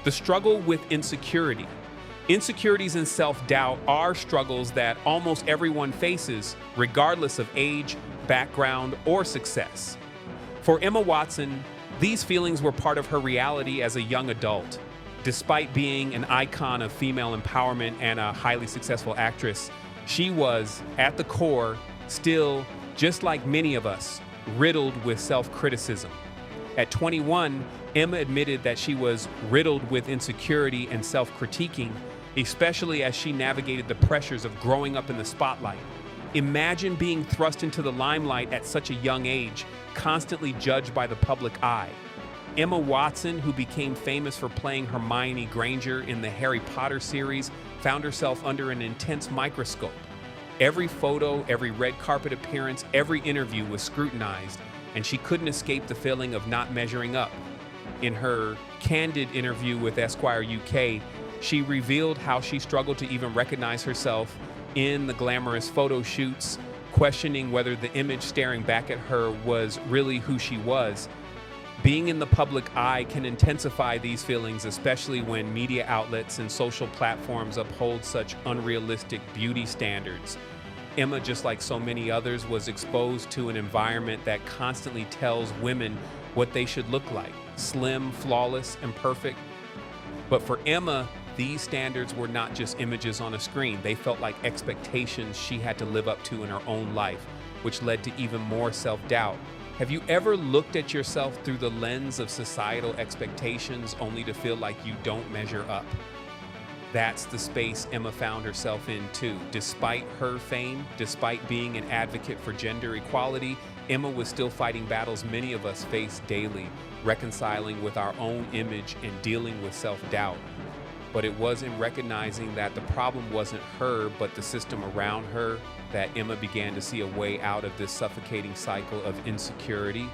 The struggle with insecurity. Insecurities and self-doubt are struggles that almost everyone faces, regardless of age, background, or success. For Emma Watson, these feelings were part of her reality as a young adult. Despite being an icon of female empowerment and a highly successful actress, she was, at the core, still, just like many of us, riddled with self-criticism. At 21, Emma admitted that she was riddled with insecurity and self-critiquing, especially as she navigated the pressures of growing up in the spotlight. Imagine being thrust into the limelight at such a young age, constantly judged by the public eye. Emma Watson, who became famous for playing Hermione Granger in the Harry Potter series, found herself under an intense microscope. Every photo, every red carpet appearance, every interview was scrutinized, and she couldn't escape the feeling of not measuring up. In her candid interview with Esquire UK, she revealed how she struggled to even recognize herself in the glamorous photo shoots, questioning whether the image staring back at her was really who she was. Being in the public eye can intensify these feelings, especially when media outlets and social platforms uphold such unrealistic beauty standards. Emma, just like so many others, was exposed to an environment that constantly tells women what they should look like: slim, flawless, and perfect. But for Emma, these standards were not just images on a screen. They felt like expectations she had to live up to in her own life, which led to even more self-doubt. Have you ever looked at yourself through the lens of societal expectations only to feel like you don't measure up? That's the space Emma found herself in too. Despite her fame, despite being an advocate for gender equality, Emma was still fighting battles many of us face daily, reconciling with our own image and dealing with self-doubt. But it was in recognizing that the problem wasn't her, but the system around her, that Emma began to see a way out of this suffocating cycle of insecurity.